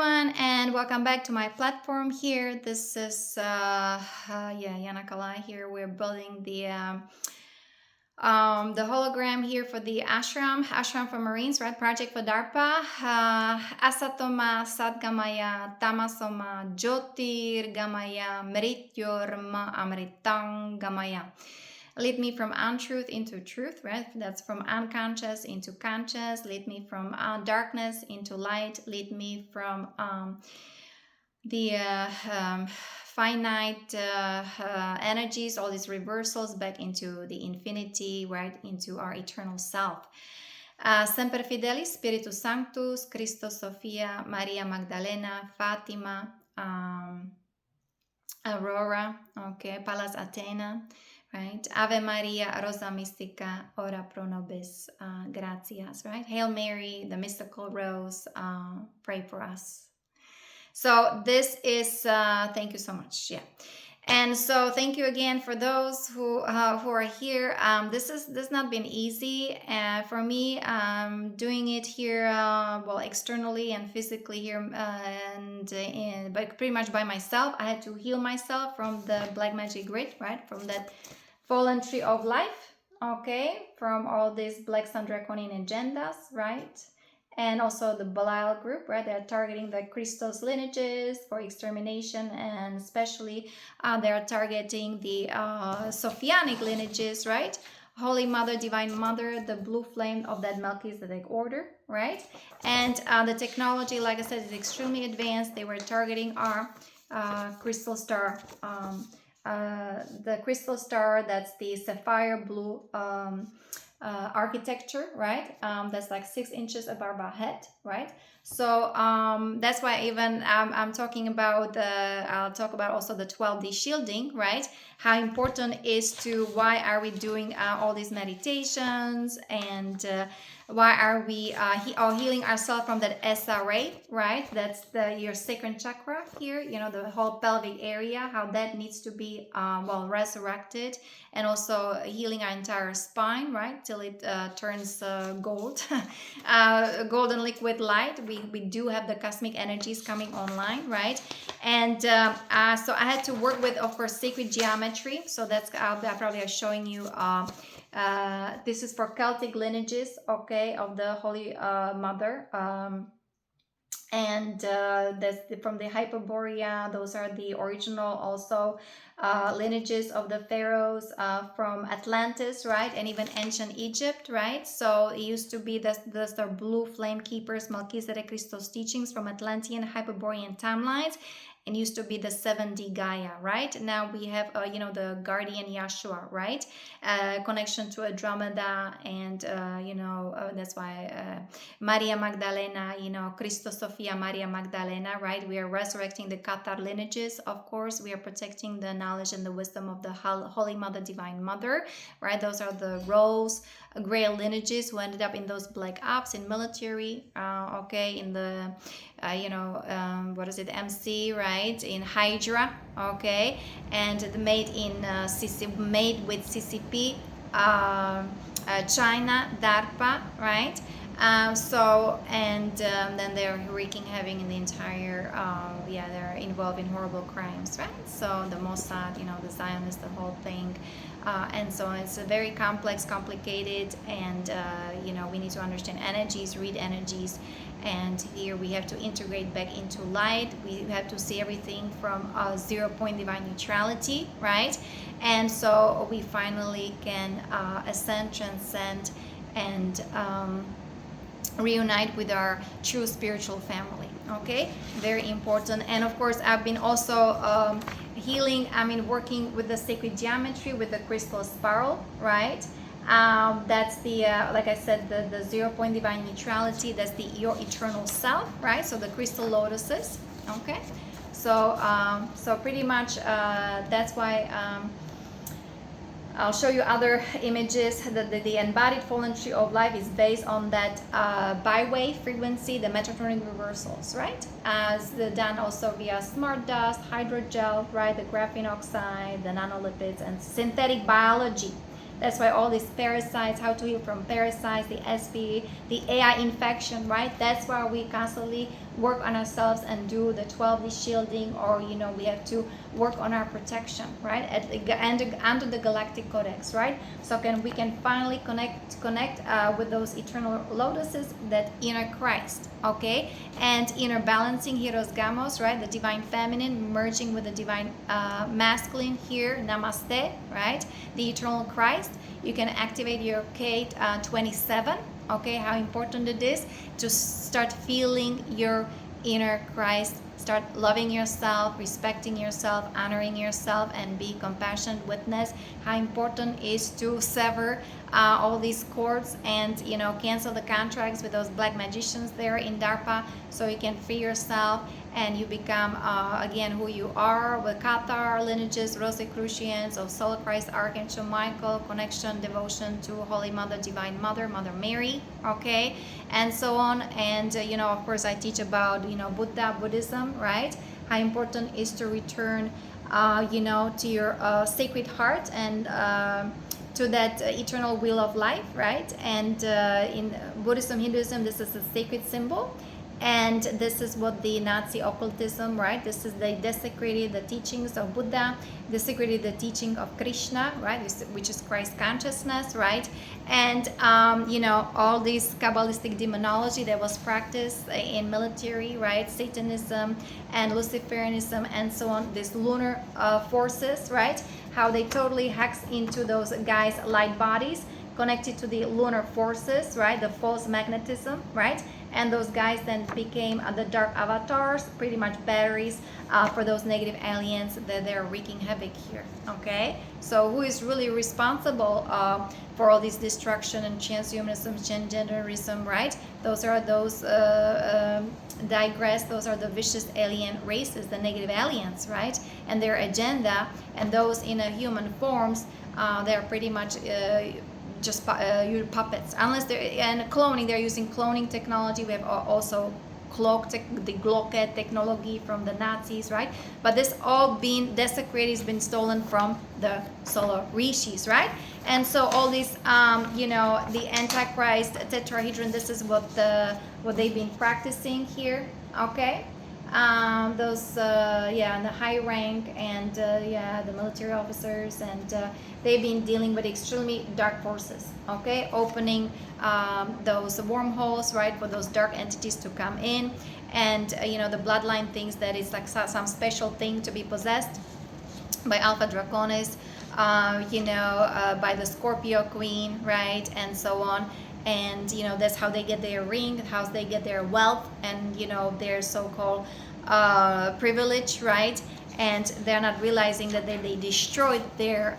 everyone, and welcome back to my platform here. This is Yana here. We're building the hologram here for the Ashram for Marines, right? Project for DARPA. ASATOMA, GAMAYA, TAMASO, JYOTIR, GAMAYA, MRITYOR, AMRITAM, GAMAYA. Lead me from untruth into truth, right? That's from unconscious into conscious. Lead me from darkness into light. Lead me from the finite energies, all these reversals, back into the infinity, right? Into our eternal self. SEMPER FIDELIS, SPIRITUS SANCTUS, CHRISTOS, Sophia, Maria Magdalena, FATIMA, AURORA, okay, Pallas Athena, right? Ave Maria, ROSA MYSTICA, ora pro nobis, GRATIAS, right? Hail Mary, the mystical rose, pray for us. So this is, thank you so much, yeah. And so thank you again for those who are here. This has not been easy for me, doing it here, well, externally and physically here, but pretty much by myself. I had to heal myself from the black magic grid, right? From that fallen tree of life, okay? From all these black sun draconian agendas, right? And also the Belial group, right? They're targeting the Christos lineages for extermination, and especially they're targeting the Sophianic lineages, right? Holy Mother, Divine Mother, the blue flame of that Melchizedek order, right? And the technology, like I said, is extremely advanced. They were targeting our crystal star, the crystal star, that's the sapphire blue architecture, right? That's like 6 inches above our head, right? So that's why even I'm talking about I'll talk about also the 12D shielding, right? How important is to, why are we doing all these meditations, and why are we healing ourselves from that SRA, right? That's your sacral chakra here, you know, the whole pelvic area, how that needs to be well resurrected, and also healing our entire spine, right, till it turns gold, golden liquid light. We do have the cosmic energies coming online, right? And so I had to work with, of course, sacred geometry. So that's I'll probably showing you. This is for Celtic lineages, okay, of the Holy Mother. And that's from the Hyperborea. Those are the original also lineages of the pharaohs from Atlantis, right? And even ancient Egypt, right? So it used to be the blue flame keepers, Melchizedek, Christos teachings from Atlantean, Hyperborean timelines. And used to be the 7D Gaia, right? Now we have, you know, the guardian Yeshua, right? Connection to Andromeda, and, you know, that's why Maria Magdalena, you know, Christos, Sophia, Maria Magdalena, right? We are resurrecting the Cathar lineages, of course. We are protecting the knowledge and the wisdom of the Holy Mother, Divine Mother, right? Those are the Rose Grail lineages who ended up in those black ops in military, okay, in the you know, what is it, MC, right, in Hydra, okay, and made in made with CCP, China, DARPA, right? So, and then they're wreaking havoc in the entire, yeah, they're involved in horrible crimes, right? So the Mossad, you know, the Zionists, the whole thing. And so it's a very complex, complicated, and, you know, we need to understand energies, read energies. And here we have to integrate back into light. We have to see everything from 0 point divine neutrality, right? And so we finally can ascend, transcend, and reunite with our true spiritual family, okay? Very important. And of course, I've been also healing, I mean, working with the sacred geometry, with the crystal spiral, right? That's the like I said, the 0 point divine neutrality. That's your eternal self, right? So the crystal lotuses, okay? So so pretty much that's why I'll show you other images. The embodied fallen tree of life is based on that bi-wave frequency, the metatronic reversals, right? As done also via smart dust, hydrogel, right? The graphene oxide, the nanolipids, and synthetic biology. That's why all these parasites, how to heal from parasites, the SP, the AI infection, right? That's why we constantly work on ourselves and do the 12D shielding, or we have to work on our protection, right? Under the Galactic Codex, right? So we can finally connect with those eternal lotuses, that inner Christ, okay? And inner balancing, HIEROS, GAMOS, right? The divine feminine merging with the divine masculine here, namaste, right? The eternal Christ. You can activate your Kate 27, okay? How important it is to start feeling your inner Christ, start loving yourself, respecting yourself, honoring yourself, and be compassionate witness. How important is to sever all these cords and cancel the contracts with those black magicians there in DARPA, so you can free yourself and you become again who you are, with Cathar lineages, Rosicrucians, of Soul Christ, Archangel Michael, connection, devotion to Holy Mother, Divine Mother, Mother Mary, okay, and so on. And of course I teach about Buddhism, right? How important is to return to your sacred heart and to that eternal wheel of life, right? And in Buddhism, Hinduism, this is a sacred symbol. And this is what the Nazi occultism, right? This is they desecrated the teachings of Buddha, desecrated the teaching of Krishna, right? Which is Christ consciousness, right? And all this Kabbalistic demonology that was practiced in military, right? Satanism and Luciferianism and so on. These lunar forces, right? How they totally hacks into those guys' light bodies, connected to the lunar forces, right? The false magnetism, right? And those guys then became the dark avatars, pretty much batteries for those negative aliens that they're wreaking havoc here, okay? So who is really responsible for all this destruction and transhumanism, transgenderism, right? Those are those those are the vicious alien races, the negative aliens, right? And their agenda, and those in a human forms, they're pretty much just puppets, unless they're, and cloning, they're using cloning technology. We have also the Glocket technology from the Nazis, right? But this all been desecrated, has been stolen from the solar rishis, right? And so all these the Antichrist tetrahedron, this is what they've been practicing here, okay? Those and the high rank and the military officers, and they've been dealing with extremely dark forces, okay, opening those wormholes, right, for those dark entities to come in. And the bloodline thinks that it's like some special thing to be possessed by Alpha Draconis, by the Scorpio Queen, right, and so on. And that's how they get their ring, how they get their wealth, and their so-called privilege, right? And they're not realizing that they destroyed their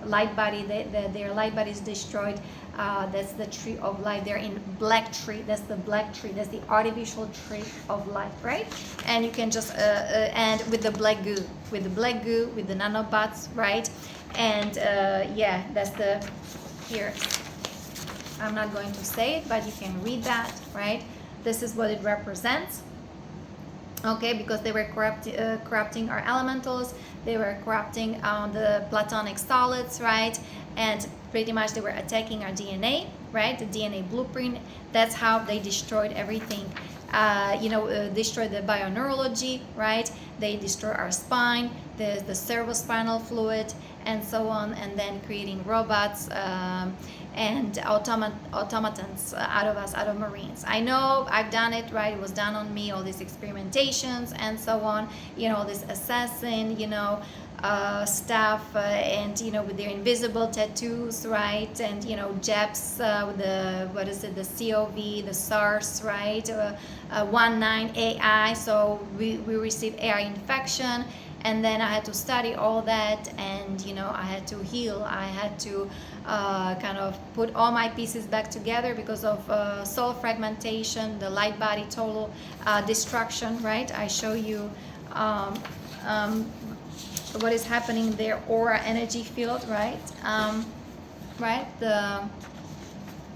light body. Their light body is destroyed. That's the tree of life. They're in black tree. That's the black tree. That's the artificial tree of life, right? And you can just and with the black goo, with the nanobots, right? And that's the here. I'm not going to say it, but you can read that, right? This is what it represents, okay? Because they were corrupting our elementals, they were corrupting the platonic solids, right? And pretty much they were attacking our DNA, right? The DNA blueprint. That's how they destroyed everything. Destroyed the bioneurology, right? They destroy our spine, the cerebrospinal fluid, and so on, and then creating robots and automatons out of us, out of Marines. I know I've done it, right? It was done on me, all these experimentations and so on, this assassin, stuff, and with their invisible tattoos, right? And Jeps with the COV, the SARS, right? 19 AI. So we received AI infection, and then I had to study all that, and I had to heal. I had to kind of put all my pieces back together because of soul fragmentation, the light body total destruction, right? I show you what is happening there, aura energy field, right? Right,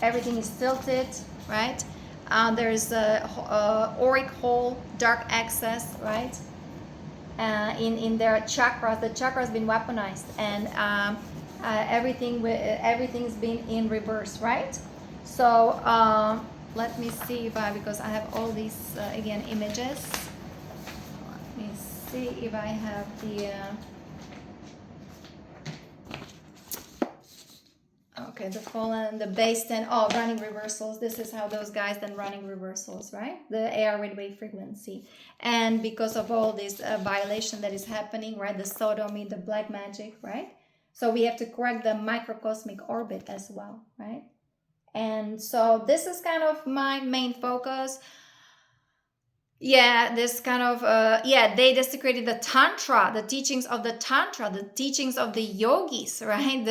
everything is tilted, right? There's a auric hole, dark access, right? In their chakras, the chakras been weaponized, and Everything's been in reverse, right? So let me see if because I have all these again images. Let me see if I have the okay, the fallen, the base 10, running reversals. This is how those guys then running reversals, right? The AR with wave frequency. And because of all this violation that is happening, right? The sodomy, the black magic, right? So we have to correct the microcosmic orbit as well, right? And so this is kind of my main focus. Yeah, this kind of they desecrated the tantra, the teachings of the tantra, the teachings of the yogis, right?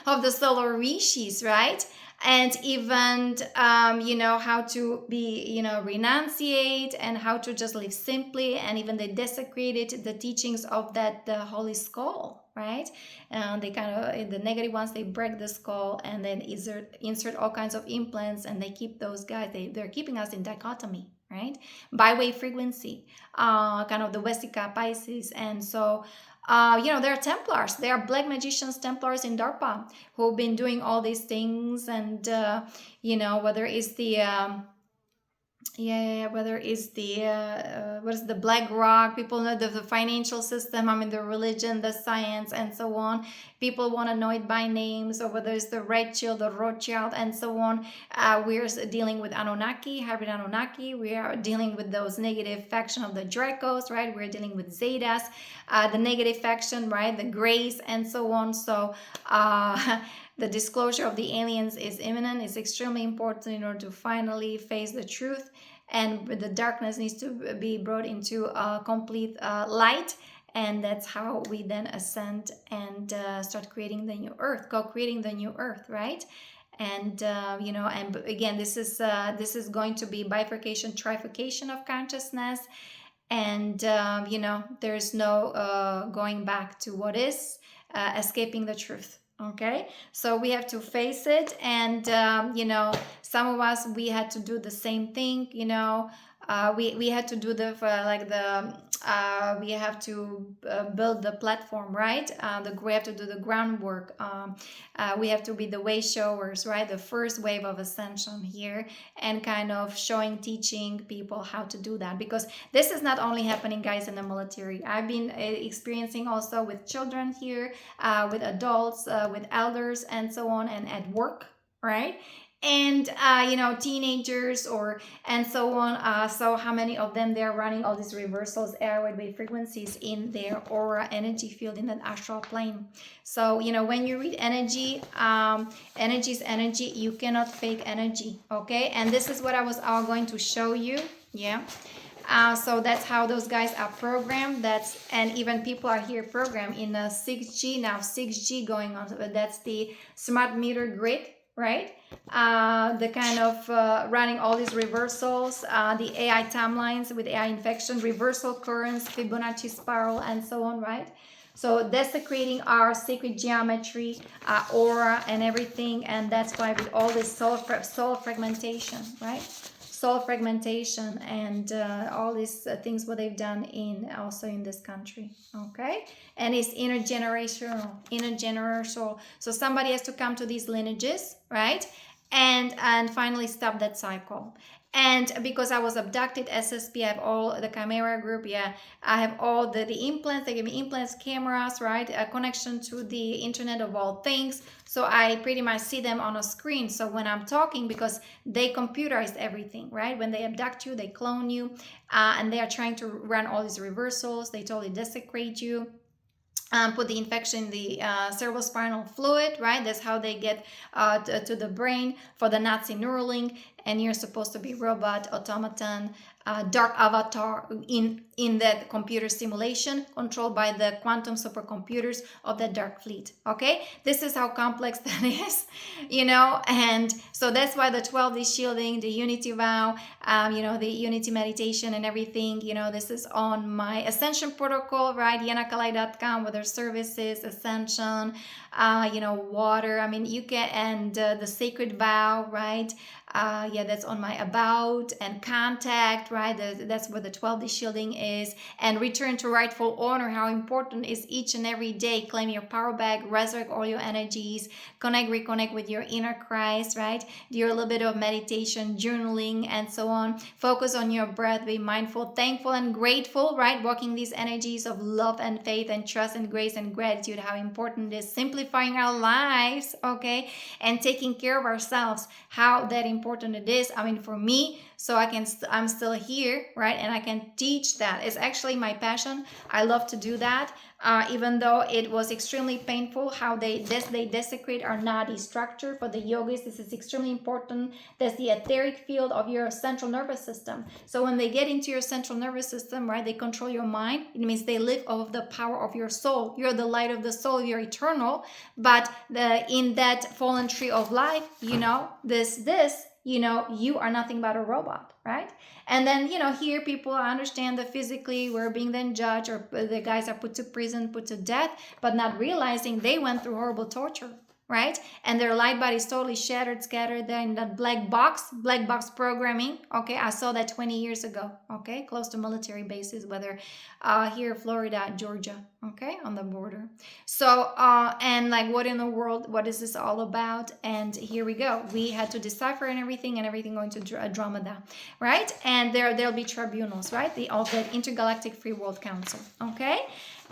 Of the solar rishis, right? And even how to be renunciate and how to just live simply. And even they desecrated the teachings of the holy skull, right? And they kind of, in the negative ones, they break the skull and then insert all kinds of implants, and they keep those guys, they're keeping us in dichotomy, right? By wave frequency, kind of the Westica Pisces. And so they're Templars, they are black magicians, Templars in DARPA, who've been doing all these things. And whether it's the whether it's the what is the black rock, people know the financial system, I mean the religion, the science, and so on. People want to know it by names, or whether it's the red shield, the Rothschild, and so on. We're dealing with Anunnaki, hybrid Anunnaki. We are dealing with those negative faction of the Dracos, right? We're dealing with Zetas, the negative faction, right? The Greys, and so on. So the disclosure of the aliens is imminent. It's extremely important in order to finally face the truth, and the darkness needs to be brought into complete light. And that's how we then ascend and start creating the new earth, co-creating the new earth, right? And and again, this is going to be bifurcation, trifurcation of consciousness. And there's no going back to what is, escaping the truth. Okay, so we have to face it. And some of us, we had to do the same thing. We had to do we have to build the platform, right? We have to do the groundwork. We have to be the way showers, right? The first wave of ascension here, and kind of teaching people how to do that. Because this is not only happening, guys, in the military. I've been experiencing also with children here, with adults, with elders, and so on, and at work, right? And teenagers, and so on. So how many of them, they're running all these reversals, airway wave frequencies in their aura energy field, in that astral plane. So when you read energy, energy is energy. You cannot fake energy. Okay, and this is what I was going to show you. Yeah. So that's how those guys are programmed. And even people are here programmed in 6G now. 6G going on. That's the smart meter grid, right? The kind of running all these reversals, the AI timelines with AI infection, reversal currents, Fibonacci spiral, and so on, right? So desecrating our sacred geometry, aura, and everything. And that's why with all this soul fragmentation, right? Soul fragmentation, and all these things what they've done also in this country. Okay, and it's intergenerational. So somebody has to come to these lineages, right? And finally stop that cycle. And because I was abducted, SSP, I have all the Chimera group. Yeah, I have all the implants. They give me implants, cameras, right? A connection to the Internet of all things. So I pretty much see them on a screen. So when I'm talking, because they computerized everything, right? When they abduct you, they clone you, and they are trying to run all these reversals. They totally desecrate you. Put the infection in the cerebrospinal fluid, right? That's how they get to the brain for the Nazi Neuralink. And you're supposed to be robot, automaton, dark avatar in that computer simulation controlled by the quantum supercomputers of the dark fleet. Okay, this is how complex that is, and so that's why the 12D shielding, the unity vow, the unity meditation and everything, this is on my Ascension protocol, right? yanakalai.com, with their services, Ascension, water, I mean, you can, and the sacred vow, right? Yeah, that's on my about and contact, right? That's where the 12D shielding is. And return to rightful honor. How important is each and every day? Claim your power back, resurrect all your energies, reconnect with your inner Christ, right? Do a little bit of meditation, journaling, and so on. Focus on your breath, be mindful, thankful, and grateful, right? Walking these energies of love and faith and trust and grace and gratitude. How important it is simplifying our lives, okay? And taking care of ourselves. How that important it is. I mean, for me, so I'm still here, right? And I can teach that. It's actually my passion. I love to do that. Even though it was extremely painful how they desecrate our nadi structure. For the yogis, this is extremely important. That's the etheric field of your central nervous system. So when they get into your central nervous system, right, they control your mind. It means they live off of the power of your soul. You're the light of the soul. You're eternal. But in that fallen tree of life, you know, you are nothing but a robot, right? And then, here people understand that physically we're being then judged, or the guys are put to prison, put to death, but not realizing they went through horrible torture, right? And their light body is totally shattered, scattered there in that black box programming. Okay, I saw that 20 years ago, okay, close to military bases, whether here, Florida, Georgia, okay, on the border. So, and like, what in the world, what is this all about? And here we go. We had to decipher and everything going to Andromeda, right? And there'll be tribunals, right? The Intergalactic Free World Council, okay?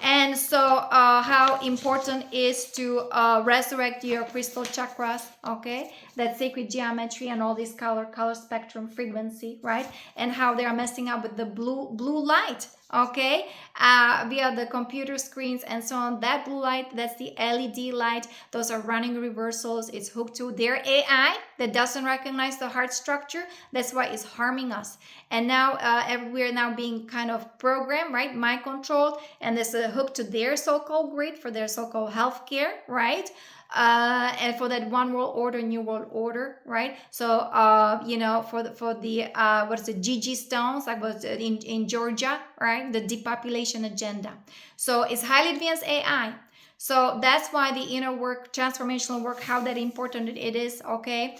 And so how important is to resurrect your crystal chakras, okay? That sacred geometry and all this color spectrum frequency, right? And how they are messing up with the blue light, okay? Via the computer screens and so on. That blue light, that's the LED light. Those are running reversals. It's hooked to their AI that doesn't recognize the heart structure. That's why it's harming us. And now we're now being kind of programmed, right? Mind controlled. And this is hooked to their so-called grid for their so-called healthcare, right? And for that one world order, new world order, right? So for the what is it, GG stones, like was in Georgia, right? The depopulation agenda. So it's highly advanced AI. So that's why the inner work, transformational work, how that important it is, okay?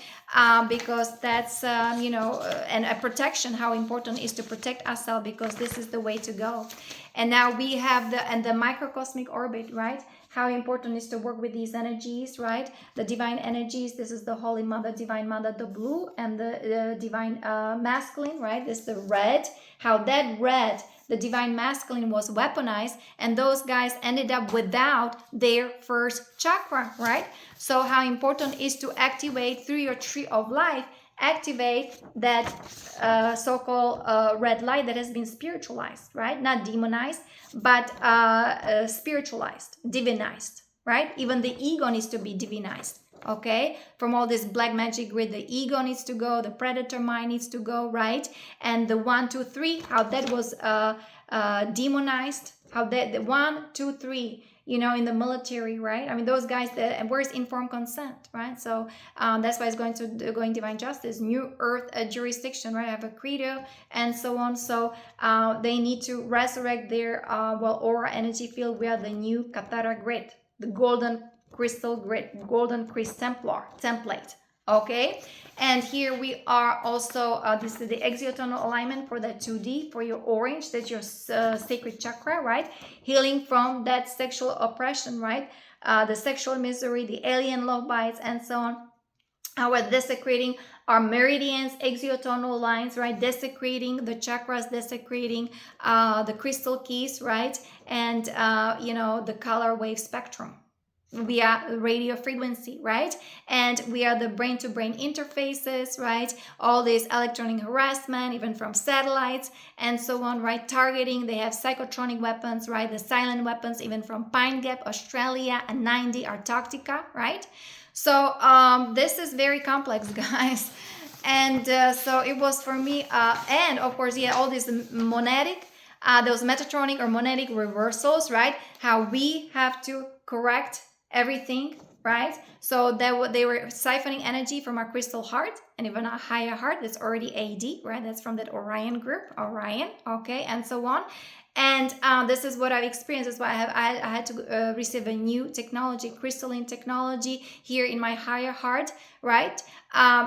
Because that's, and a protection, how important it is to protect ourselves, because this is the way to go. And now we have the microcosmic orbit, right? How important it is to work with these energies, right? The divine energies, this is the Holy Mother, Divine Mother, the blue, and the divine masculine, right? This is the red. How that red, the divine masculine, was weaponized, and those guys ended up without their first chakra, right? So how important is to activate through your tree of life, activate that so-called red light that has been spiritualized, right? Not demonized, but spiritualized, divinized, right? Even the ego needs to be divinized. Okay, from all this black magic grid, the ego needs to go, the predator mind needs to go, right? And the 1, 2, 3, how that was demonized, how that the 1, 2, 3, in the military, right? I mean, those guys, and where's informed consent, right? So that's why it's going divine justice, new earth jurisdiction, right? I have a credo and so on. So they need to resurrect their aura energy field. We are the new Katara grid, the golden crystal grid, golden Templar template, okay? And here we are also, this is the exiotonal alignment for that 2D, for your orange, that's your sacred chakra, right? Healing from that sexual oppression, right? The sexual misery, the alien love bites, and so on. How we're desecrating our meridians, exiotonal lines, right? Desecrating the chakras, desecrating the crystal keys, right? And, the color wave spectrum via radio frequency, right? And we are the brain-to-brain interfaces, right? All this electronic harassment, even from satellites and so on, right? Targeting, they have psychotronic weapons, right? The silent weapons, even from Pine Gap, Australia, and 90, Antarctica, right? So this is very complex, guys. And so it was for me, and of course, yeah, all these monadic, those metatronic or monadic reversals, right? How we have to correct everything, right? So they were siphoning energy from our crystal heart and even a higher heart that's already AD, right? That's from that Orion group, okay, and so on. And this is what I've experienced. That's why I had to receive a new technology, crystalline technology here in my higher heart, right?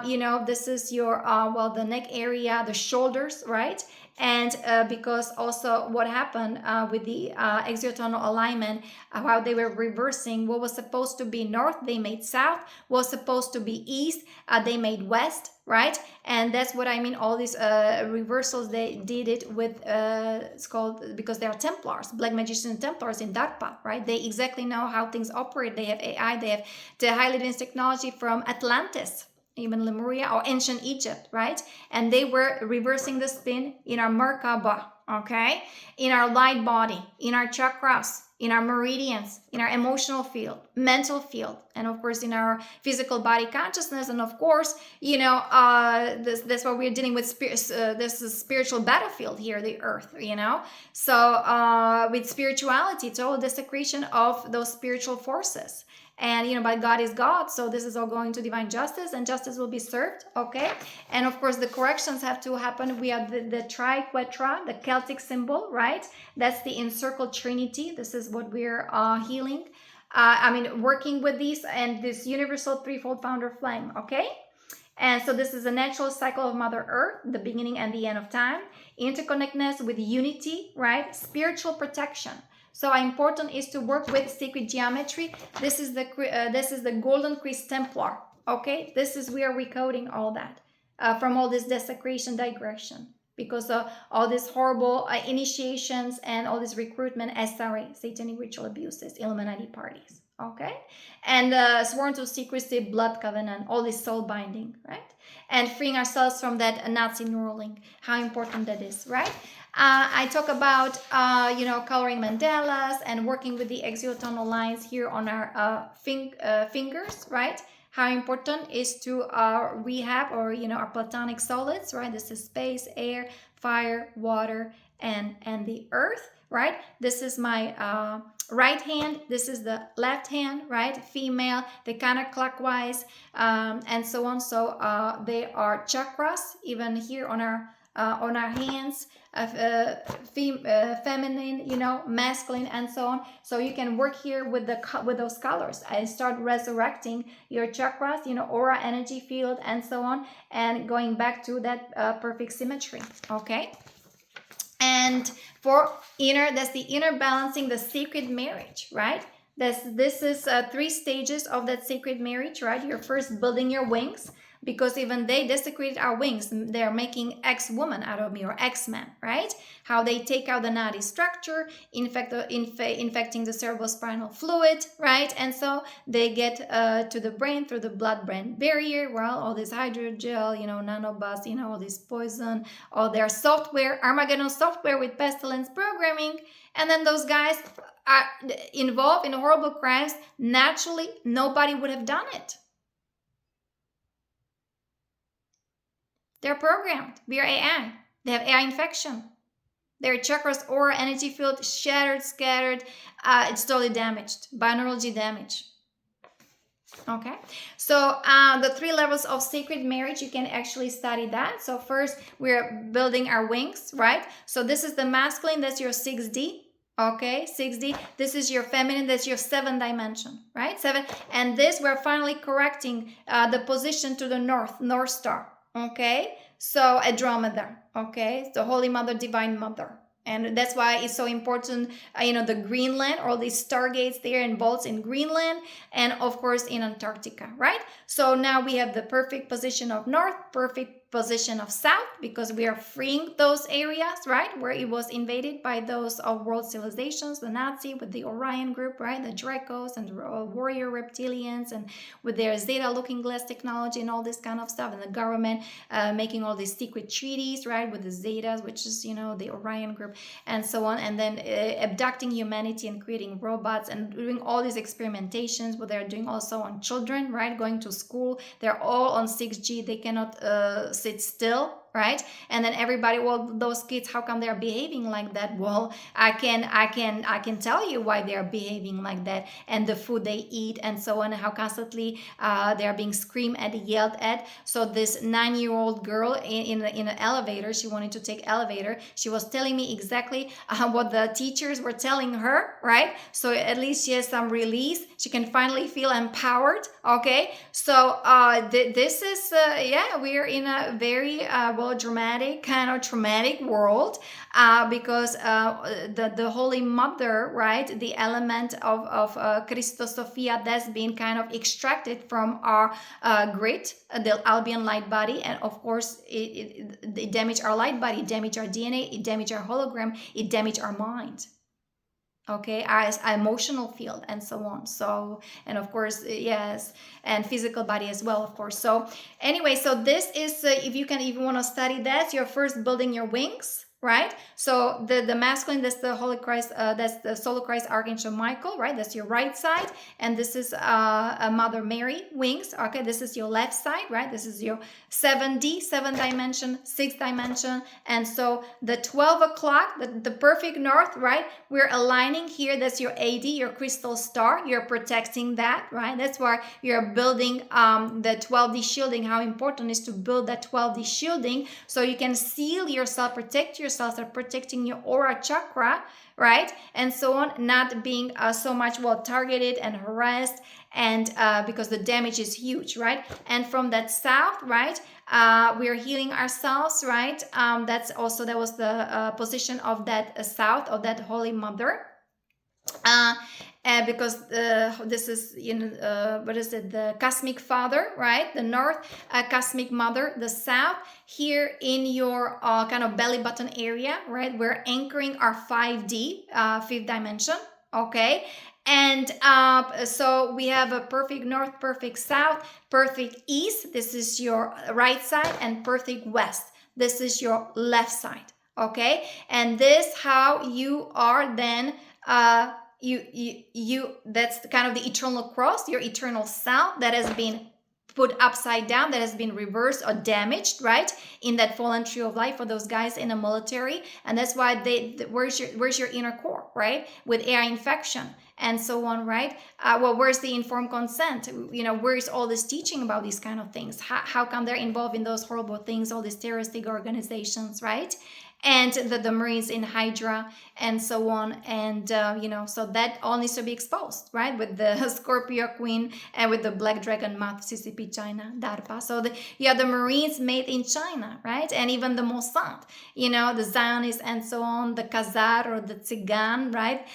You know, this is your, well, the neck area, the shoulders, right? And because also what happened with the exotonal alignment, how they were reversing what was supposed to be north, they made south, was supposed to be east, they made west, right? And that's what I mean, all these reversals, they did it with, it's called, because they are Templars, Black Magician Templars in DARPA, right? They exactly know how things operate. They have AI, they have the highly advanced technology from Atlantis, even Lemuria or ancient Egypt, right? And they were reversing the spin in our Merkaba, okay? In our light body, in our chakras, in our meridians, in our emotional field, mental field, and of course in our physical body consciousness. And of course, you know, that's what we're dealing with. This is spiritual battlefield here, the earth, you know. So with spirituality, it's all desecration of those spiritual forces. And, you know, but God is God, so this is all going to divine justice, and justice will be served, okay? And of course, the corrections have to happen. We have the triquetra, the Celtic symbol, right? That's the encircled trinity. This is what we're healing. Working with these, and this universal threefold founder flame, okay? And so this is a natural cycle of Mother Earth, the beginning and the end of time, interconnectedness with unity, right? Spiritual protection. So how important is to work with sacred geometry. This is the golden Christ Templar. Okay, this is we are recoding all that from all this desecration, digression, because of all these horrible initiations and all this recruitment, SRA, satanic ritual abuses, Illuminati parties. Okay, and sworn to secrecy, blood covenant, all this soul binding, right? And freeing ourselves from that Nazi Neuralink. How important that is, right? I talk about, coloring mandalas and working with the exotonal lines here on our fingers, right? How important is to rehab, or, our platonic solids, right? This is space, air, fire, water, and the earth, right? This is my right hand. This is the left hand, right? Female, they counterclockwise, and so on. So they are chakras, even here on our hands, feminine, masculine, and so on. So you can work here with those colors and start resurrecting your chakras, aura, energy field, and so on, and going back to that perfect symmetry. Okay. And for inner, that's the inner balancing, the sacred marriage, right? This is 3 stages of that sacred marriage, right? You're first building your wings, because even they desecrated our wings. They're making X-woman out of me, or X-man, right? How they take out the nadi structure, infecting the cerebrospinal fluid, right? And so they get to the brain through the blood-brain barrier, well, all this hydrogel, nanobus, all this poison, all their software, Armageddon software with pestilence programming. And then those guys are involved in horrible crimes. Naturally, nobody would have done it. They're programmed via AI. They have AI infection. Their chakras, aura, energy field shattered, scattered. It's totally damaged. Binaural damage. Okay. So the 3 levels of sacred marriage, you can actually study that. So first, we're building our wings, right? So this is the masculine. That's your 6D. Okay, 6D. This is your feminine. That's your 7th dimension, right? 7. And this, we're finally correcting the position to the North Star. Okay, so Andromeda, okay, the Holy Mother, Divine Mother. And that's why it's so important, the Greenland, all these stargates there and bolts in Greenland, and of course in Antarctica, right? So now we have the perfect position of North, perfect position of South, because we are freeing those areas, right, where it was invaded by those world civilizations, the Nazi with the Orion group, right, the Dracos and the warrior reptilians, and with their Zeta looking glass technology and all this kind of stuff, and the government making all these secret treaties, right, with the Zetas, which is, the Orion group, and so on, and then abducting humanity and creating robots and doing all these experimentations, what they're doing also on children, right, going to school. They're all on 6G. They cannot sit still, right? And then everybody, well, those kids, how come they're behaving like that? Well, I can tell you why they're behaving like that, and the food they eat and so on, and how constantly they're being screamed at, yelled at. So this 9-year-old girl in an elevator, she wanted to take elevator, she was telling me exactly what the teachers were telling her, right? So at least she has some release, she can finally feel empowered. Okay, so this is yeah, we're in a very dramatic, kind of traumatic world, because the Holy Mother, right, the element of Christos Sophia, that's been kind of extracted from our grid, the Albion light body, and of course it damaged our light body, it damaged our DNA, it damaged our hologram, it damaged our mind. Okay, our emotional field and so on. So, and of course, yes, and physical body as well, of course. So anyway, so this is if you want to study that, you're first building your wings, right? So the masculine, that's the Holy Christ, that's the Solar Christ Archangel Michael, right? That's your right side, and this is a Mother Mary wings. Okay, this is your left side, right? This is your 7D, 7th dimension, 6th dimension, and so the 12 o'clock, the perfect north, right? We're aligning here. That's your AD, your crystal star. You're protecting that, right? That's why you're building the 12D shielding. How important it is to build that 12D shielding so you can seal yourself, protect yourself, start protecting your aura chakra, right? And so on, not being so much targeted and harassed, and because the damage is huge, right? And from that south, right, we are healing ourselves, right? That was the position of that south of that Holy Mother. Because this is what is it, the cosmic father, right? The north, cosmic mother, the south. Here in your kind of belly button area, right, we're anchoring our 5D, 5th dimension. Okay, and so we have a perfect north, perfect south, perfect east, this is your right side, and perfect west, this is your left side. Okay, and this how you are then you that's kind of the eternal cross, your eternal self that has been put upside down, that has been reversed or damaged, right, in that fallen tree of life for those guys in the military. And that's why where's your inner core, right, with air infection and so on, right? Where's the informed consent? Where's all this teaching about these kind of things? How come they're involved in those horrible things, all these terroristic organizations, right? And the Marines in Hydra and so on, and so that all needs to be exposed, right, with the Scorpio Queen and with the Black Dragon Moth, CCP China, DARPA. So the Marines made in China, right, and even the Mossad, the Zionists and so on, the Khazar or the Tsigan, right,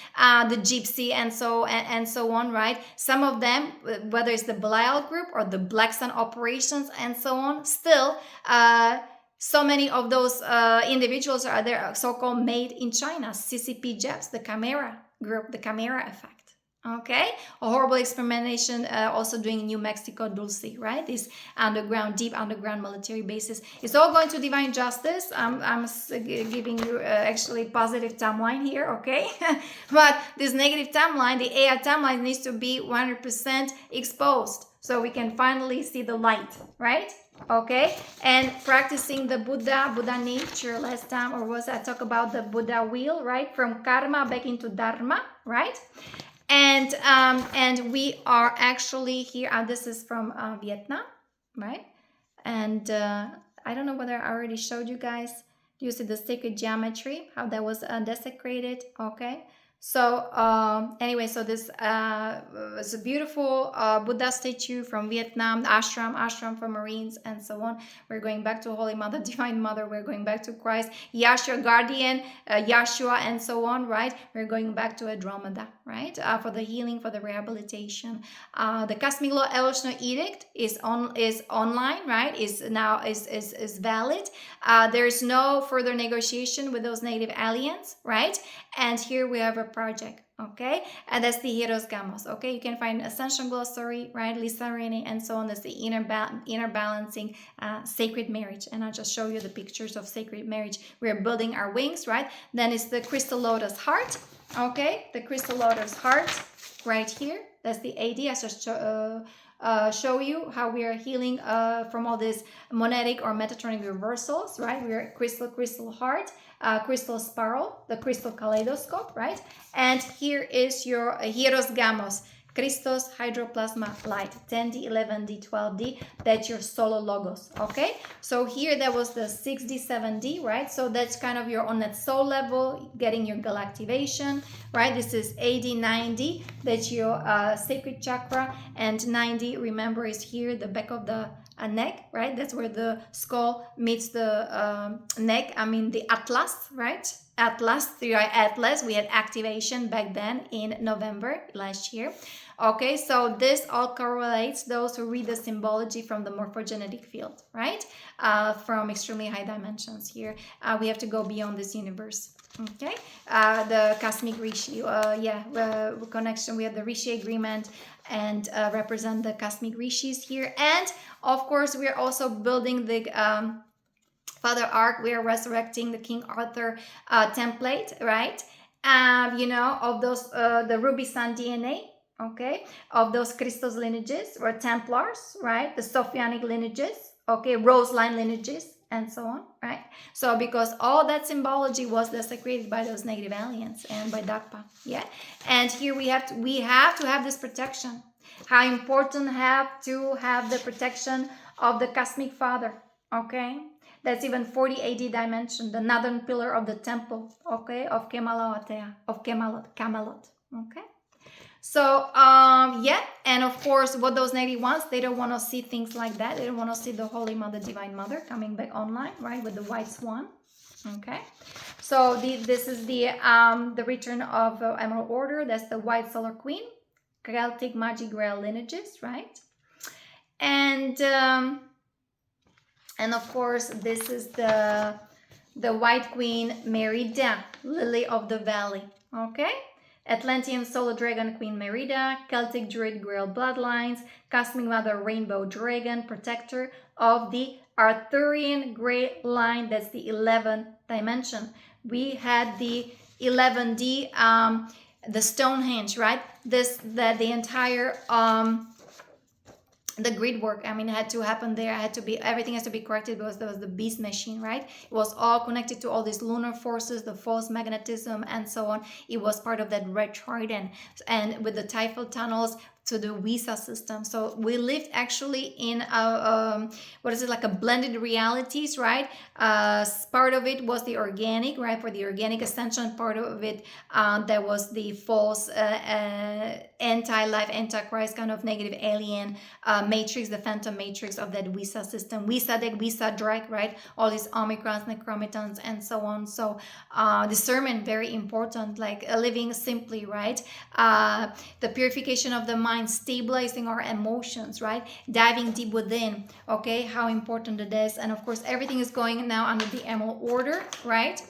the Gypsy and so on, right. Some of them, whether it's the Belial group or the Black Sun operations and so on, still so many of those individuals are there, so-called made in China, CCP Jeps, the Chimera group, the Chimera effect. Okay, a horrible experimentation also doing in New Mexico, Dulce, right? This deep underground military bases. It's all going to divine justice. I'm giving you actually positive timeline here, okay? But this negative timeline, the AI timeline, needs to be 100% exposed so we can finally see the light, right? Okay, and practicing the Buddha nature last time, or was I talk about the Buddha wheel, right? From karma back into dharma, right? And we are actually here. This is from Vietnam, right? And I don't know whether I already showed you guys. Do you see the sacred geometry? How that was desecrated? Okay. So anyway, so this is a beautiful Buddha statue from Vietnam, ashram for Marines and so on. We're going back to Holy Mother, Divine Mother. We're going back to Christ, Yahshua, Guardian, Yahshua, and so on, right? We're going back to Andromeda, right? For the healing, for the rehabilitation. The Cosmic Law Evolutionary Edict is online, right? Is valid. There is no further negotiation with those native aliens, right? And here we have a project, okay? And that's the HIEROS GAMOS, okay? You can find Ascension Glossary, right? Lisa Renee, and so on. That's the inner balancing sacred marriage. And I'll just show you the pictures of sacred marriage. We're building our wings, right? Then it's the Crystal Lotus Heart, okay? The Crystal Lotus Heart right here. That's the AD. I just show you how we are healing from all these monetic or metatronic reversals, right? We are crystal heart, crystal spiral, the crystal kaleidoscope, right? And here is your HIEROS GAMOS, Christos Hydroplasma Light, 10D, 11D, 12D, that's your solo logos, okay? So here that was the 6D, 7D, right? So that's kind of your on that soul level, getting your galactivation, right? This is 8D, 9D, that's your sacred chakra, and 9D, remember, is here, the back of the neck, right? That's where the skull meets the neck, I mean the atlas, right? Atlas, we had activation back then in November last year. Okay, so this all correlates those who read the symbology from the morphogenetic field, right? From extremely high dimensions here. We have to go beyond this universe. Okay, the cosmic rishi, connection. We have the rishi agreement and represent the cosmic rishis here. And of course, we are also building the Father Ark. We are resurrecting the King Arthur template, right? Of those, the Ruby Sun DNA, okay, of those Christos lineages or Templars, right? The Sophianic lineages, okay, Rose line lineages, and so on, right? So because all that symbology was desecrated by those negative aliens and by DARPA, yeah. And here we have to have this protection. How important to have the protection of the Cosmic Father, okay? That's even 40 AD dimension, the northern pillar of the temple, okay, of Camelot, okay? So, and of course, what those negative ones, they don't want to see things like that. They don't want to see the Holy Mother, Divine Mother coming back online, right, with the white swan, okay? So this is the return of Emerald Order. That's the White Solar Queen, Celtic Magic Grail lineages, right? And of course, this is the White Queen Merida, Lily of the Valley, okay? Atlantean Solar Dragon Queen Merida, Celtic Druid Grail Bloodlines, Cosmic Mother Rainbow Dragon, Protector of the Arthurian Grey Line, that's the 11th dimension. We had the 11D, the Stonehenge, right? The entire the grid work, I mean, it had to happen there. Everything has to be corrected because there was the beast machine, right? It was all connected to all these lunar forces, the false magnetism, and so on. It was part of that red trident, and with the Typhal tunnels to the WISA system. So we lived actually in like a blended realities, right? Part of it was the organic, right? For the organic ascension, part of it that was the false anti-life, anti-Christ kind of negative alien matrix, the phantom matrix of that WISA system. WISA deck, WISA Drake, right? All these Omicrons, Necromitons, and so on. So discernment, very important, like living simply, right? The purification of the mind, stabilizing our emotions, right? Diving deep within, okay? How important it is. And of course, everything is going now under the Emerald Order, right?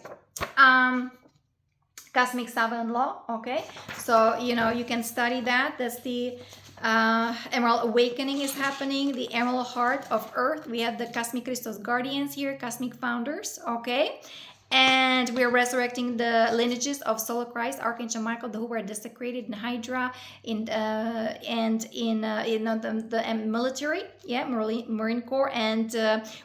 Cosmic Seven Law, okay? So, you can study that. That's the Emerald Awakening is happening, the Emerald Heart of Earth. We have the Cosmic Christos Guardians here, Cosmic Founders, okay? And we're resurrecting the lineages of Solar Christ, Archangel Michael, who were desecrated in Hydra, the military, yeah, Marine Corps, and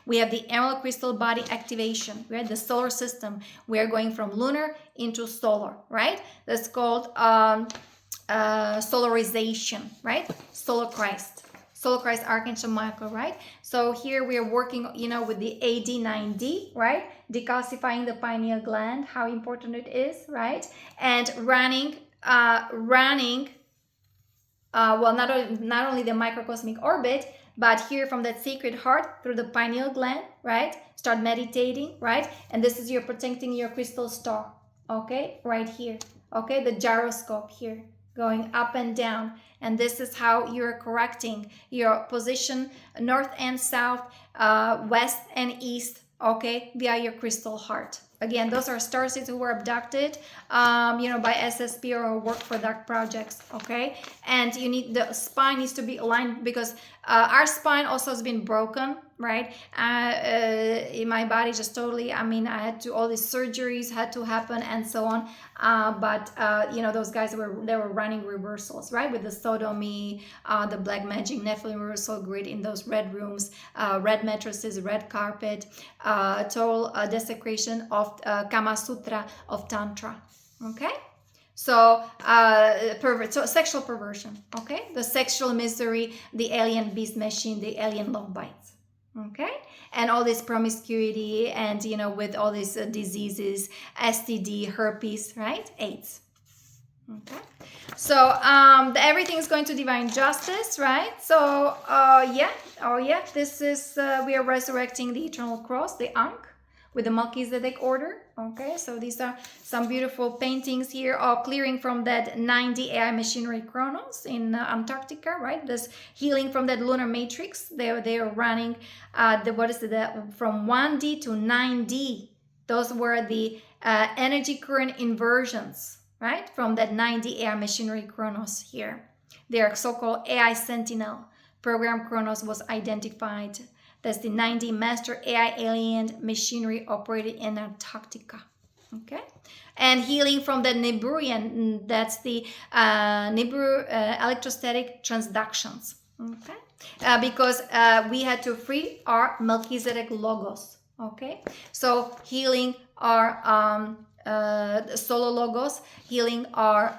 we have the Emerald Crystal Body activation. We have the solar system. We are going from lunar into solar, right? That's called solarization, right? Solar Christ, Archangel Michael, right? So here we are working, with the AD9D, right? Decalcifying the pineal gland, how important it is, right? And running, not only the microcosmic orbit, but here from that sacred heart through the pineal gland, right? Start meditating, right? And this is you're protecting your crystal star, okay? Right here, okay? The gyroscope here, going up and down. And this is how you're correcting your position, north and south, west and east, okay, via your crystal heart. Again, those are starseeds who were abducted, by SSP or work for dark projects, okay? And the spine needs to be aligned because Our spine also has been broken, right? In my body just totally, I mean, I had to, all these surgeries had to happen and so on. But you know, those guys they were running reversals, right? With the sodomy, the black magic, Nephilim reversal grid in those red rooms, red mattresses, red carpet, total desecration of Kama Sutra, of Tantra, okay? So, so sexual perversion, okay? The sexual misery, the alien beast machine, the alien love bites, okay? And all this promiscuity and, you know, with all these diseases, STD, herpes, right? AIDS, okay? So, everything is going to divine justice, right? So, yeah, oh yeah, this is, we are resurrecting the eternal cross, the Ankh, with the Melchizedek order, okay? So these are some beautiful paintings here, all clearing from that 9D AI machinery chronos in Antarctica, right? This healing from that lunar matrix. They are running, from 1D to 9D. Those were the energy current inversions, right? From that 9D AI machinery chronos here. They are so-called AI Sentinel. Program chronos was identified. That's the 9D master AI alien machinery operated in Antarctica, okay? And healing from the Niburian, that's the Nibiru electrostatic transductions, okay? Because we had to free our Melchizedek logos, okay? So healing our solo logos, healing our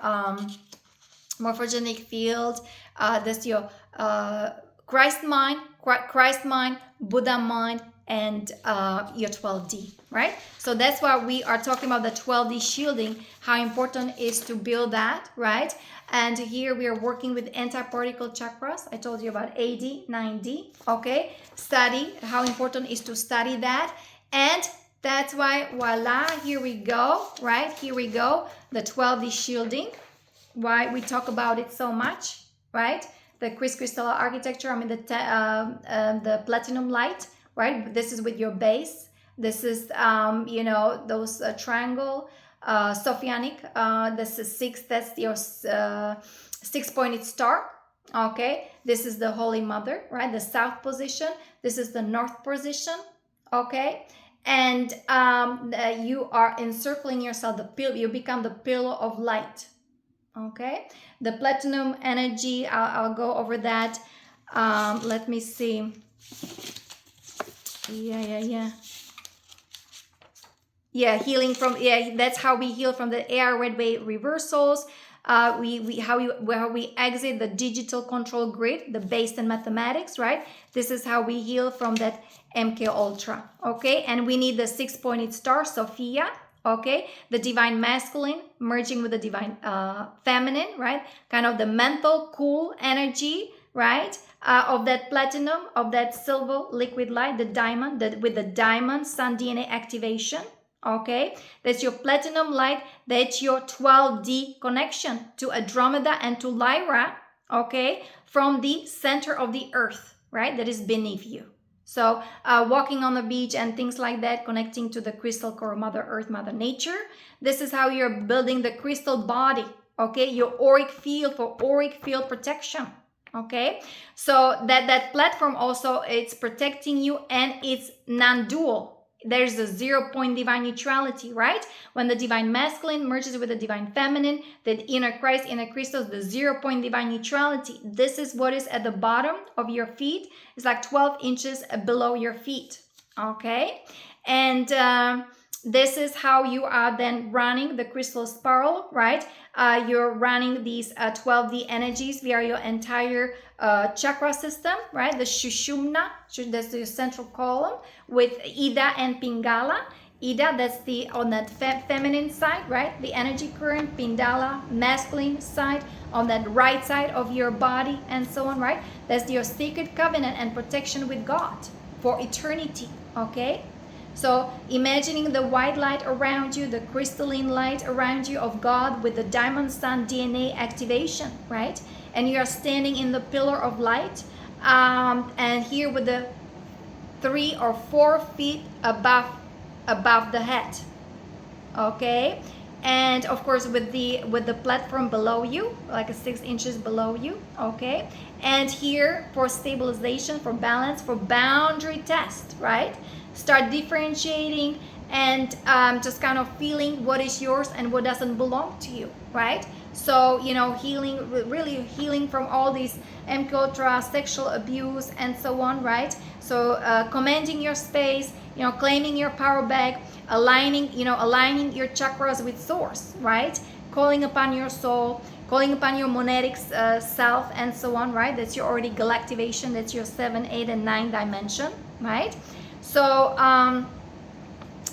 morphogenic field, that's your Christ mind, Buddha mind, and your 12D, right? So that's why we are talking about the 12D shielding, how important it is to build that, right? And here we are working with anti-particle chakras. I told you about AD, 9D, okay? Study, how important it is to study that. And that's why, voila, here we go, right? Here we go, the 12D shielding. Why we talk about it so much, right? The crystal architecture, I mean the platinum light, right? This is with your base. This is, you know, those triangle, Sophianic. This is 6, that's your 6-pointed star, okay? This is the Holy Mother, right? The south position. This is the north position, okay? And you are encircling yourself, you become the pillar of light. Okay, the platinum energy, I'll go over that. Let me see. Yeah, healing from, that's how we heal from the AR red wave reversals. How we exit the digital control grid, the based in mathematics, right? This is how we heal from that MK Ultra, okay? And we need the 6-pointed star, Sophia. Okay, the divine masculine merging with the divine feminine, right? Kind of the mental cool energy, right? Of that platinum, of that silver liquid light, the diamond, with the diamond sun DNA activation. Okay, that's your platinum light. That's your 12D connection to Andromeda and to Lyra. Okay, from the center of the earth, right? That is beneath you. So walking on the beach and things like that, connecting to the crystal core, Mother Earth, Mother Nature. This is how you're building the crystal body, okay? Your auric field for auric field protection, okay? So that platform also, it's protecting you and it's non-dual. There's a 0-point divine neutrality, right? When the divine masculine merges with the divine feminine, the inner Christ, inner Christos, the 0-point divine neutrality. This is what is at the bottom of your feet. It's like 12 inches below your feet, okay? And this is how you are then running the crystal spiral, right? You're running these 12D energies via your entire chakra system, right? The Shushumna, that's the central column, with Ida and Pingala. Ida, that's the on that feminine side, right? The energy current. Pingala, masculine side, on that right side of your body, and so on, right? That's your sacred covenant and protection with God for eternity, okay? So imagining the white light around you, the crystalline light around you of God with the diamond sun DNA activation, right? And you are standing in the pillar of light, and here with the 3 or 4 feet above the head, okay? and of course with the platform below you, like 6 inches below you, okay? And here for stabilization, for balance, for boundary test, right? Start differentiating and just kind of feeling what is yours and what doesn't belong to you, right? So, you know, healing, really healing from all these MK Ultra, sexual abuse, and so on, right? So commanding your space, you know, claiming your power back, aligning your chakras with source, right? Calling upon your soul, calling upon your monadic self, and so on, right? That's your already galactivation. That's your 7, 8, and 9 dimension, right? So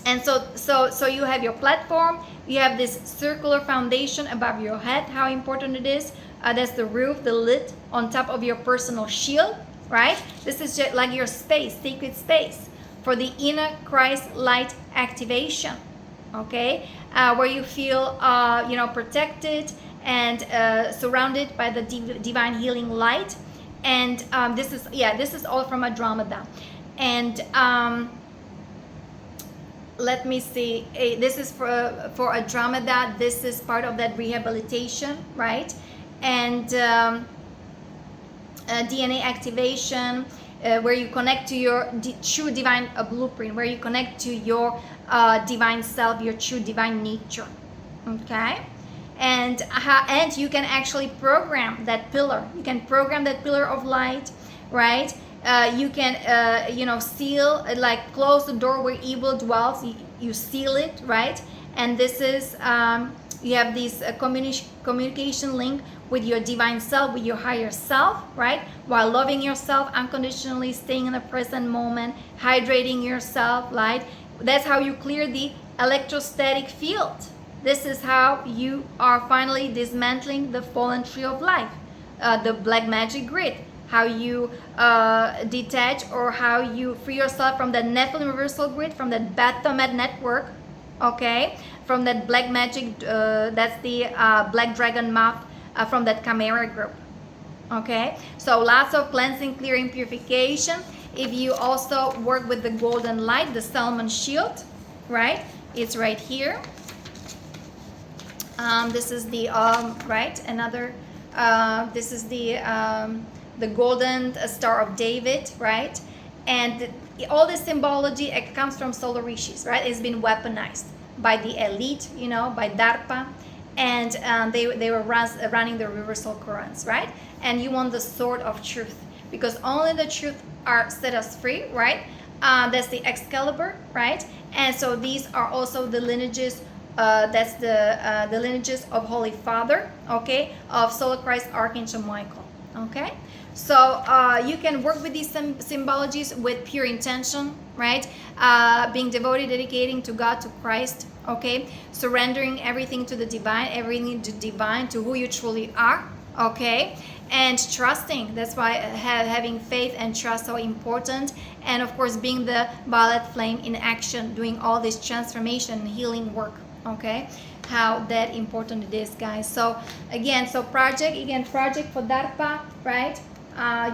and so you have your platform, you have this circular foundation above your head, how important it is. That's the roof, the lid on top of your personal shield, right? This is just like your space, sacred space for the inner Christ light activation, okay? Where you feel, you know, protected and surrounded by the divine healing light. And this is all from Andromeda. And let me see, this is for Andromeda. This is part of that rehabilitation, right? And DNA activation, where you connect to your true divine blueprint, where you connect to your divine self, your true divine nature, okay? And you can actually program that pillar. You can program that pillar of light, right? You can, you know, seal, like close the door where evil dwells. You seal it, right? And this is, you have this communication link with your divine self, with your higher self, right? While loving yourself unconditionally, staying in the present moment, hydrating yourself, right? That's how you clear the electrostatic field. This is how you are finally dismantling the fallen tree of life, the black magic grid. How you detach, or how you free yourself from that Nephilim reversal grid, from that Baphomet network, okay? From that black magic, that's the black dragon moth, from that Chimera group, okay? So lots of cleansing, clearing, purification. If you also work with the golden light, the Salmon shield, right? It's right here. This is the, right, another, this is the golden star of David, right? And all this symbology, it comes from solar rishis, right? It's been weaponized by the elite, you know, by DARPA, and they were running the reversal currents, right? And you want the sword of truth, because only the truth are set us free, right? That's the Excalibur, right? And so these are also the lineages. That's the lineages of Holy Father, okay, of Solar Christ Archangel Michael, okay? So you can work with these symbologies with pure intention, right? Being devoted, dedicating to God, to Christ, okay? Surrendering everything to the divine, everything to divine, to who you truly are, okay? And trusting. That's why having faith and trust so important. And of course, being the violet flame in action, doing all this transformation and healing work, okay? How that important it is, guys. So again, project for DARPA, right?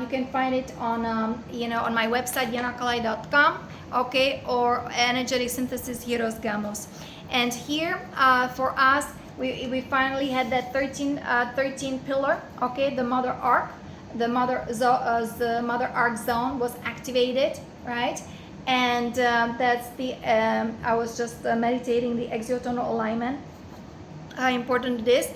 You can find it on, you know, on my website, yanakalai.com, okay, or energetic synthesis HIEROS GAMOS. And here for us, we finally had that 13 pillar, okay, the mother arc, the mother arc zone was activated, right? And that's the I was just meditating the exotonal alignment, how important it is.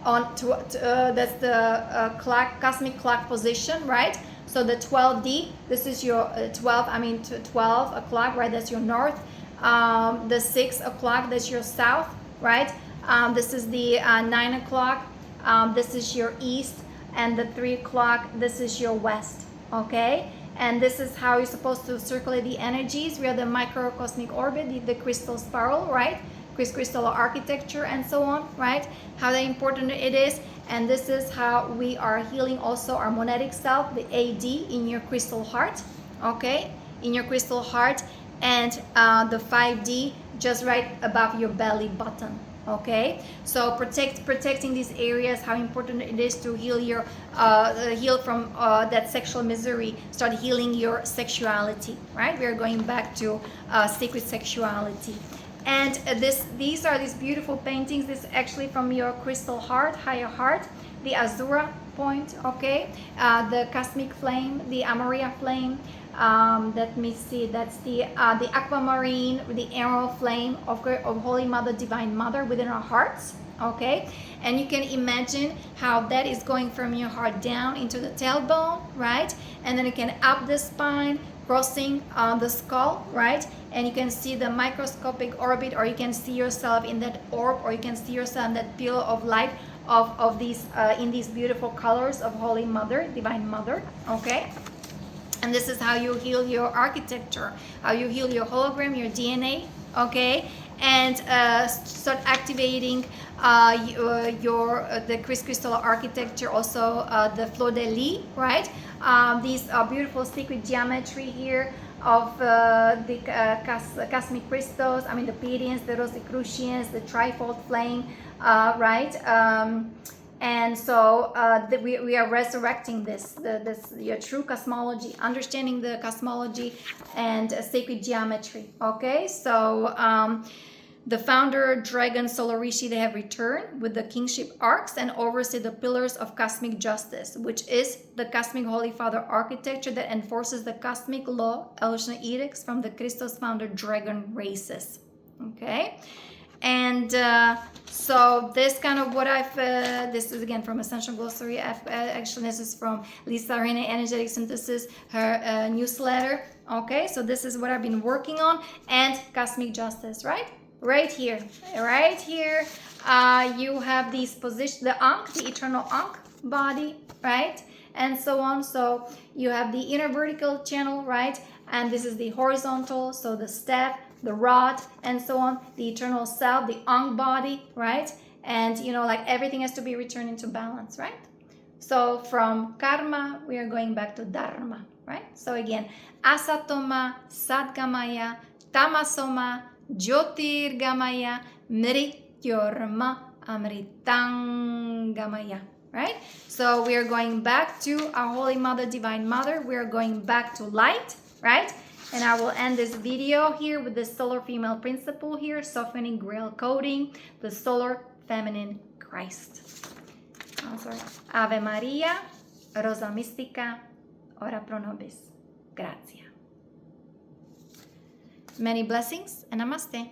That's the cosmic clock position, right? So the 12D, this is your 12 o'clock, right? That's your north. The 6 o'clock, that's your south, right? This is the 9 o'clock, this is your east, and the 3 o'clock, this is your west, okay? And this is how you're supposed to circulate the energies. We are the microcosmic orbit, the crystal spiral, right? Crystal architecture, and so on, right? How that important it is. And this is how we are healing also our monadic self, the AD in your crystal heart, okay? In your crystal heart, and the 5D just right above your belly button, okay? So protecting these areas, how important it is to heal your heal from that sexual misery, start healing your sexuality, right? We are going back to sacred sexuality. And these are these beautiful paintings. This is actually from your crystal heart, higher heart, the Azura point, okay? The cosmic flame, the Amaria flame. Let me see, that's the aquamarine, the emerald flame of Holy Mother, Divine Mother within our hearts, okay? And you can imagine how that is going from your heart down into the tailbone, right? And then you can up the spine, crossing the skull, right? And you can see the microscopic orbit, or you can see yourself in that orb, or you can see yourself in that pillar of light of these in these beautiful colors of Holy Mother, Divine Mother, okay? And this is how you heal your architecture, how you heal your hologram, your DNA, okay? And start activating the crystal architecture, also the fleur de lis, right? These beautiful sacred geometry here of the cosmic crystals, I mean the Pleiadians, the Rosicrucians, the trifold flame, right? And so we are resurrecting this your true cosmology, understanding the cosmology and sacred geometry, okay? So the founder, Dragon, Solar Rishi, they have returned with the kingship arcs and oversee the pillars of cosmic justice, which is the cosmic Holy Father architecture that enforces the cosmic law, evolutionary edicts from the Christos founder Dragon races, okay? And so this kind of what I've, this is again from Ascension Glossary, actually this is from Lisa Rene Energetic Synthesis, her newsletter, okay? So this is what I've been working on, and cosmic justice, right? Right here, you have these positions, the Ankh, the eternal Ankh body, right? And so on. So you have the inner vertical channel, right? And this is the horizontal, so the step, the rod, and so on, the eternal self, the Ankh body, right? And you know, like everything has to be returned into balance, right? So from karma, we are going back to dharma, right? So again, asatoma, satgamaya, tamasoma, JYOTIR gamaya, MRITYOR AMRITAM gamaya, right? So we are going back to our Holy Mother, Divine Mother. We are going back to light, right? And I will end this video here with the solar female principle here, softening grail coding, the solar feminine Christ. I'm sorry. Ave Maria, Rosa Mystica, ora pro nobis. Gratia. Many blessings and namaste.